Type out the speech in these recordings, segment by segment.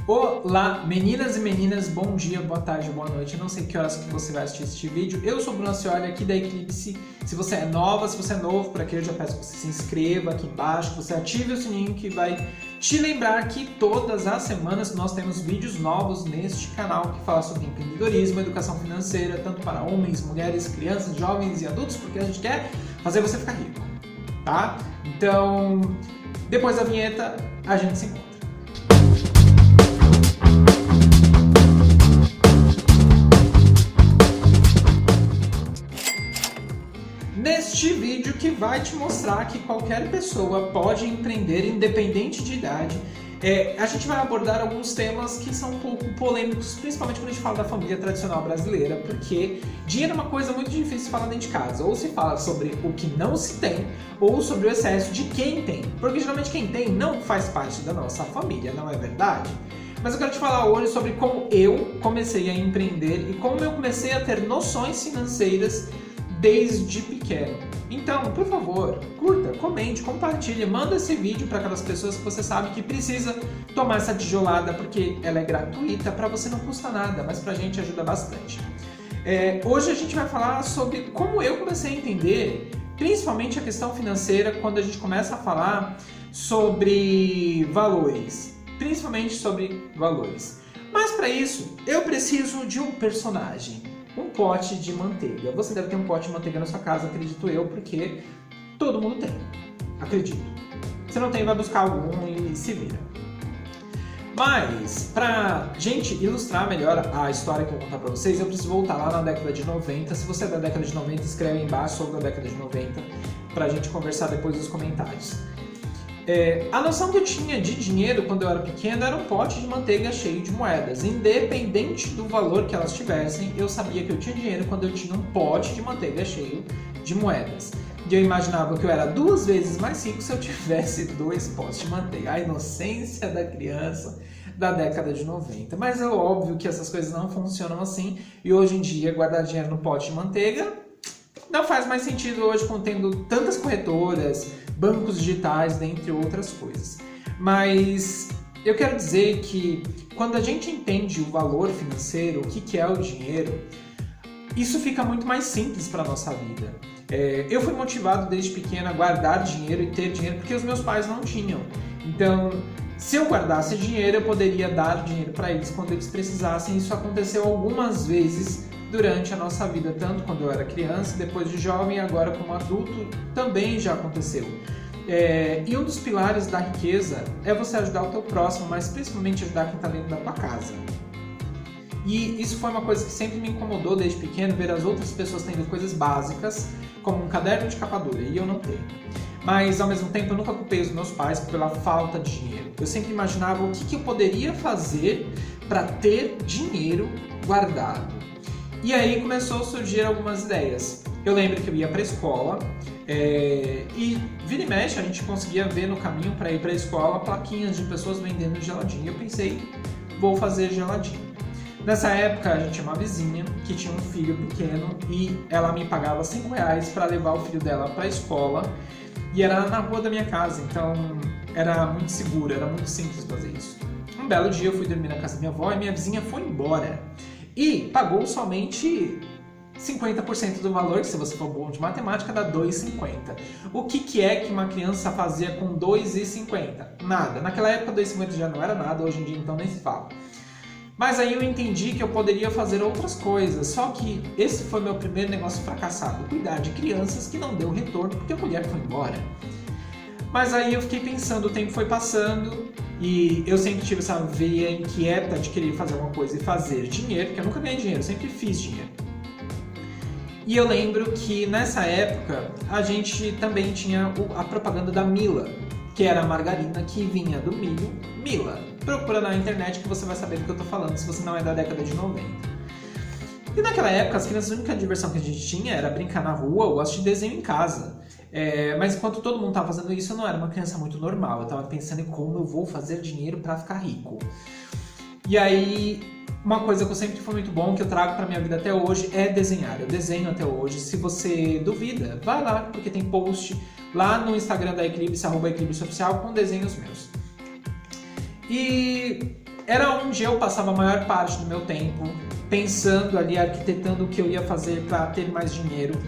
Olá, meninas e meninas, bom dia, boa tarde, boa noite. Eu não sei que horas que você vai assistir este vídeo. Eu sou o Bruno Ascioli, aqui da Eclipse. Se você é nova, se você é novo por aqui, eu já peço que você se inscreva aqui embaixo, que você ative o sininho que vai te lembrar que todas as semanas nós temos vídeos novos neste canal que fala sobre empreendedorismo, educação financeira, tanto para homens, mulheres, crianças, jovens e adultos, porque a gente quer fazer você ficar rico, tá? Então, depois da vinheta, a gente se encontra. Neste vídeo que vai te mostrar que qualquer pessoa pode empreender independente de idade, a gente vai abordar alguns temas que são um pouco polêmicos, principalmente quando a gente fala da família tradicional brasileira, porque dinheiro é uma coisa muito difícil de falar dentro de casa. Ou se fala sobre o que não se tem, ou sobre o excesso de quem tem, porque geralmente quem tem não faz parte da nossa família, não é verdade? Mas eu quero te falar hoje sobre como eu comecei a empreender e como eu comecei a ter noções financeiras desde pequeno. Então, por favor, curta, comente, compartilhe, manda esse vídeo para aquelas pessoas que você sabe que precisa tomar essa tijolada, porque ela é gratuita, para você não custa nada, mas para a gente ajuda bastante. Hoje a gente vai falar sobre como eu comecei a entender, principalmente a questão financeira, quando a gente começa a falar sobre valores, principalmente sobre valores. Mas para isso, eu preciso de um personagem. Um pote de manteiga. Você deve ter um pote de manteiga na sua casa, acredito eu, porque todo mundo tem. Acredito. Se não tem, vai buscar algum e se vira. Mas, pra gente ilustrar melhor a história que eu vou contar pra vocês, eu preciso voltar lá na década de 90. Se você é da década de 90, escreve aí embaixo sobre a década de 90, pra gente conversar depois nos comentários. A noção que eu tinha de dinheiro quando eu era pequeno era um pote de manteiga cheio de moedas. Independente do valor que elas tivessem, eu sabia que eu tinha dinheiro quando eu tinha um pote de manteiga cheio de moedas. E eu imaginava que eu era 2 vezes mais rico se eu tivesse 2 potes de manteiga. A inocência da criança da década de 90. Mas é óbvio que essas coisas não funcionam assim. E hoje em dia, guardar dinheiro no pote de manteiga não faz mais sentido hoje, contendo tantas corretoras, bancos digitais, dentre outras coisas. Mas eu quero dizer que quando a gente entende o valor financeiro, o que é o dinheiro, isso fica muito mais simples para a nossa vida. Eu fui motivado desde pequeno a guardar dinheiro e ter dinheiro porque os meus pais não tinham. Então, se eu guardasse dinheiro, eu poderia dar dinheiro para eles quando eles precisassem. Isso aconteceu algumas vezes durante a nossa vida, tanto quando eu era criança, depois de jovem e agora como adulto, também já aconteceu. E um dos pilares da riqueza é você ajudar o teu próximo, mas principalmente ajudar quem está dentro da tua casa. E isso foi uma coisa que sempre me incomodou desde pequeno, ver as outras pessoas tendo coisas básicas, como um caderno de capa dura, e eu não tenho. Mas, ao mesmo tempo, eu nunca culpei os meus pais pela falta de dinheiro. Eu sempre imaginava o que eu poderia fazer para ter dinheiro guardado. E aí começou a surgir algumas ideias. Eu lembro que eu ia para a escola e vira e mexe a gente conseguia ver no caminho para ir para a escola plaquinhas de pessoas vendendo geladinho. Eu pensei, vou fazer geladinho. Nessa época a gente tinha uma vizinha que tinha um filho pequeno e ela me pagava R$5 para levar o filho dela para a escola e era na rua da minha casa, então era muito seguro, era muito simples fazer isso. Um belo dia eu fui dormir na casa da minha avó e minha vizinha foi embora. E pagou somente 50% do valor, que se você for bom de matemática, dá R$2,50. O que é que uma criança fazia com R$2,50? Nada. Naquela época R$2,50 já não era nada, hoje em dia então nem se fala. Mas aí eu entendi que eu poderia fazer outras coisas, só que esse foi meu primeiro negócio fracassado, cuidar de crianças que não deu retorno porque a mulher foi embora. Mas aí eu fiquei pensando, o tempo foi passando e eu sempre tive essa veia inquieta de querer fazer alguma coisa e fazer dinheiro, porque eu nunca ganhei dinheiro, eu sempre fiz dinheiro. E eu lembro que nessa época a gente também tinha a propaganda da Mila, que era a margarina que vinha do milho Mila. Procura na internet que você vai saber do que eu tô falando se você não é da década de 90. E naquela época as crianças, a única diversão que a gente tinha era brincar na rua ou assistir desenho em casa. Mas enquanto todo mundo estava fazendo isso, eu não era uma criança muito normal. Eu estava pensando em como eu vou fazer dinheiro para ficar rico. E aí, uma coisa que eu sempre foi muito bom, que eu trago para minha vida até hoje, é desenhar. Eu desenho até hoje. Se você duvida, vai lá, porque tem post lá no Instagram da Eclipse, @EclipseOficial, com desenhos meus. E era onde eu passava a maior parte do meu tempo, pensando ali, arquitetando o que eu ia fazer para ter mais dinheiro.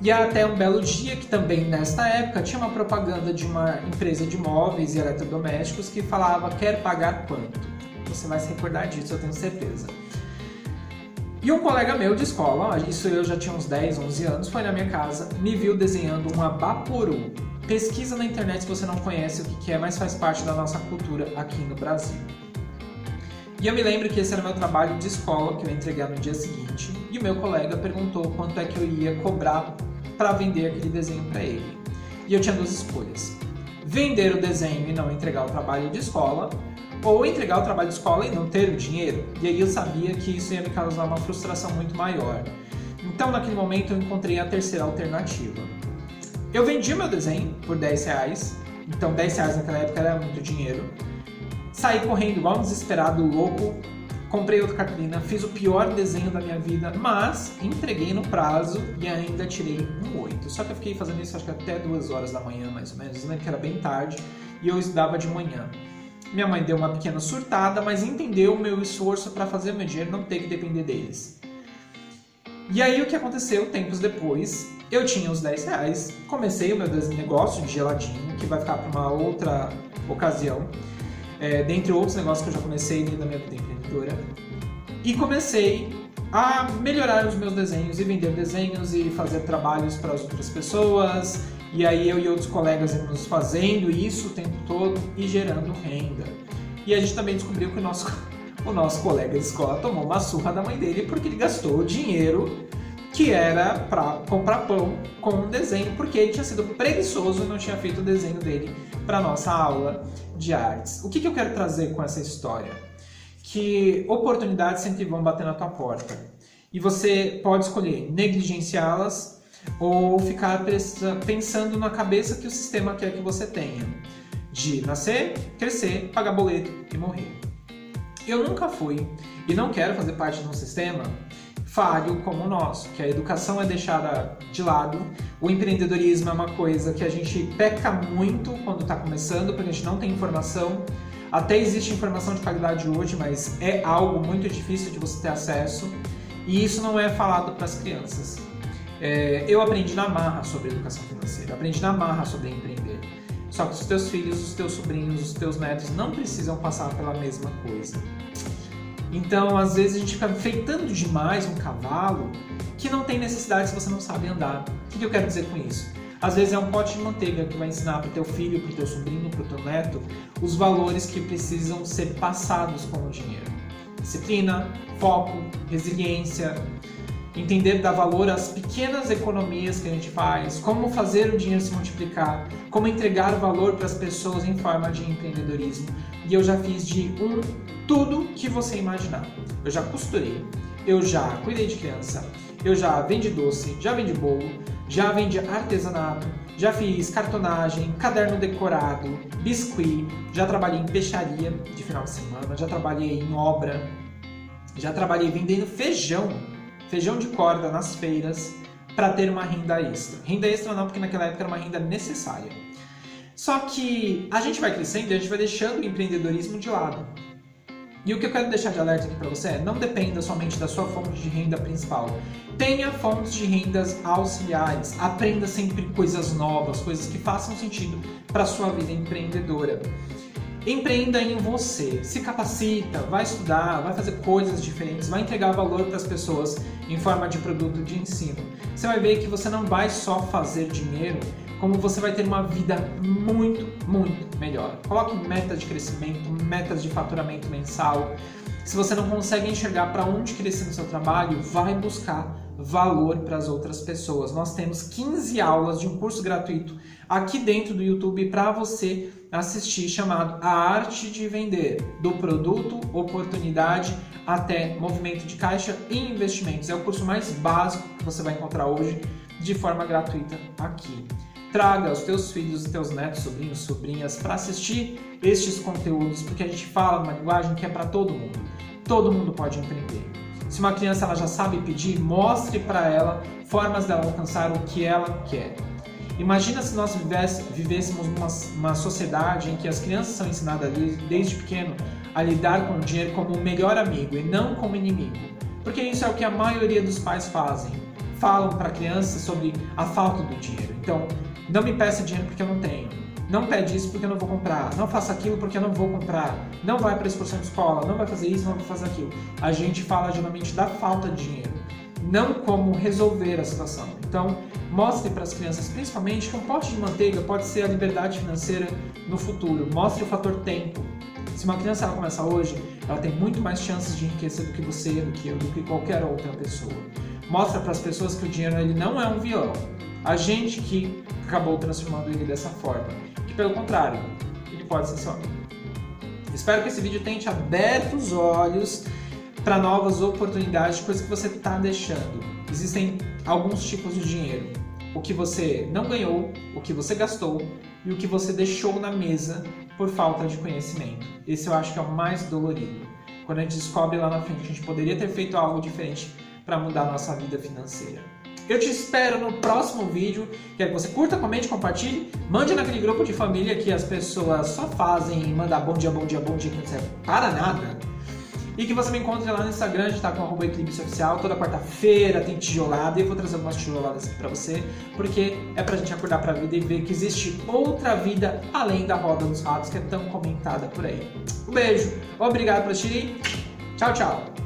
E até um belo dia que também nesta época tinha uma propaganda de uma empresa de móveis e eletrodomésticos que falava quer pagar quanto. Você vai se recordar disso, eu tenho certeza. E um colega meu de escola, isso eu já tinha uns 10, 11 anos, foi na minha casa, me viu desenhando um Abaporu. Pesquisa na internet se você não conhece o que é, mas faz parte da nossa cultura aqui no Brasil. E eu me lembro que esse era meu trabalho de escola, que eu ia entregar no dia seguinte, e o meu colega perguntou quanto é que eu ia cobrar para vender aquele desenho para ele. E eu tinha duas escolhas: vender o desenho e não entregar o trabalho de escola, ou entregar o trabalho de escola e não ter o dinheiro. E aí eu sabia que isso ia me causar uma frustração muito maior. Então naquele momento eu encontrei a terceira alternativa. Eu vendi meu desenho por R$10, então R$10 naquela época era muito dinheiro. Saí correndo igual um desesperado, louco, comprei outra cartolina, fiz o pior desenho da minha vida, mas entreguei no prazo e ainda tirei um 8. Só que eu fiquei fazendo isso acho que até 2 horas da manhã, mais ou menos, lembro que era bem tarde, e eu estudava de manhã. Minha mãe deu uma pequena surtada, mas entendeu o meu esforço para fazer o meu dinheiro não ter que depender deles. E aí o que aconteceu, tempos depois, eu tinha os R$10, comecei o meu negócio de geladinho, que vai ficar para uma outra ocasião, dentre outros negócios que eu já comecei na minha vida empreendedora, e comecei a melhorar os meus desenhos e vender desenhos e fazer trabalhos para as outras pessoas, e aí eu e outros colegas íamos fazendo isso o tempo todo e gerando renda. E a gente também descobriu que o nosso colega de escola tomou uma surra da mãe dele porque ele gastou o dinheiro que era para comprar pão com um desenho, porque ele tinha sido preguiçoso e não tinha feito o desenho dele para nossa aula de artes. O que eu quero trazer com essa história? Que oportunidades sempre vão bater na tua porta. E você pode escolher negligenciá-las ou ficar pensando na cabeça que o sistema quer que você tenha. De nascer, crescer, pagar boleto e morrer. Eu nunca fui e não quero fazer parte de um sistema falho como o nosso, que a educação é deixada de lado, o empreendedorismo é uma coisa que a gente peca muito quando está começando, porque a gente não tem informação. Até existe informação de qualidade hoje, mas é algo muito difícil de você ter acesso, e isso não é falado para as crianças. Eu aprendi na marra sobre educação financeira, aprendi na marra sobre empreender. Só que os teus filhos, os teus sobrinhos, os teus netos não precisam passar pela mesma coisa. Então, às vezes a gente fica enfeitando demais um cavalo que não tem necessidade se você não sabe andar. O que eu quero dizer com isso? Às vezes é um pote de manteiga que vai ensinar para o teu filho, para o teu sobrinho, para o teu neto os valores que precisam ser passados com o dinheiro. Disciplina, foco, resiliência, entender dar valor às pequenas economias que a gente faz, como fazer o dinheiro se multiplicar, como entregar valor para as pessoas em forma de empreendedorismo. E eu já fiz de tudo que você imaginar. Eu já costurei, eu já cuidei de criança, eu já vendi doce, já vendi bolo, já vendi artesanato, já fiz cartonagem, caderno decorado, biscuit, já trabalhei em peixaria de final de semana, já trabalhei em obra, já trabalhei vendendo feijão de corda nas feiras para ter uma renda extra. Renda extra não, porque naquela época era uma renda necessária. Só que a gente vai crescendo e a gente vai deixando o empreendedorismo de lado. E o que eu quero deixar de alerta aqui para você é: não dependa somente da sua fonte de renda principal. Tenha fontes de rendas auxiliares. Aprenda sempre coisas novas, coisas que façam sentido para a sua vida empreendedora. Empreenda em você, se capacita, vai estudar, vai fazer coisas diferentes, vai entregar valor para as pessoas em forma de produto de ensino. Você vai ver que você não vai só fazer dinheiro, como você vai ter uma vida muito, muito melhor. Coloque metas de crescimento, metas de faturamento mensal. Se você não consegue enxergar para onde crescer no seu trabalho, vai buscar valor para as outras pessoas. Nós temos 15 aulas de um curso gratuito aqui dentro do YouTube para você assistir, chamado A Arte de Vender, do produto, oportunidade até movimento de caixa e investimentos. É o curso mais básico que você vai encontrar hoje de forma gratuita aqui. Traga os teus filhos, os teus netos, sobrinhos, sobrinhas para assistir estes conteúdos, porque a gente fala uma linguagem que é para todo mundo. Todo mundo pode empreender. Se uma criança ela já sabe pedir, mostre para ela formas dela alcançar o que ela quer. Imagina se nós vivêssemos numa sociedade em que as crianças são ensinadas desde pequeno a lidar com o dinheiro como um melhor amigo e não como inimigo. Porque isso é o que a maioria dos pais fazem. Falam para a criança sobre a falta do dinheiro. Então, não me peça dinheiro porque eu não tenho. Não pede isso porque eu não vou comprar. Não faça aquilo porque eu não vou comprar. Não vai para a excursão de escola. Não vai fazer isso, não vai fazer aquilo. A gente fala geralmente da falta de dinheiro, não como resolver a situação. Então, mostre para as crianças, principalmente, que um pote de manteiga pode ser a liberdade financeira no futuro. Mostre o fator tempo. Se uma criança ela começa hoje, ela tem muito mais chances de enriquecer do que você, do que eu, do que qualquer outra pessoa. Mostra para as pessoas que o dinheiro ele não é um vilão. A gente que acabou transformando ele dessa forma. Que pelo contrário, ele pode ser seu amigo. Espero que esse vídeo tenha te aberto os olhos para novas oportunidades, coisas que você está deixando. Existem alguns tipos de dinheiro. O que você não ganhou, o que você gastou e o que você deixou na mesa por falta de conhecimento. Esse eu acho que é o mais dolorido. Quando a gente descobre lá na frente que a gente poderia ter feito algo diferente para mudar a nossa vida financeira. Eu te espero no próximo vídeo. Quero que você curta, comente, compartilhe. Mande naquele grupo de família que as pessoas só fazem mandar bom dia, bom dia, bom dia, que não serve para nada. E que você me encontre lá no Instagram, a gente tá com @eclipseoficial. Toda quarta-feira tem tijolada e eu vou trazer algumas tijoladas aqui pra você, porque é pra gente acordar pra vida e ver que existe outra vida além da roda dos ratos que é tão comentada por aí. Um beijo, obrigado por assistir. Tchau, tchau.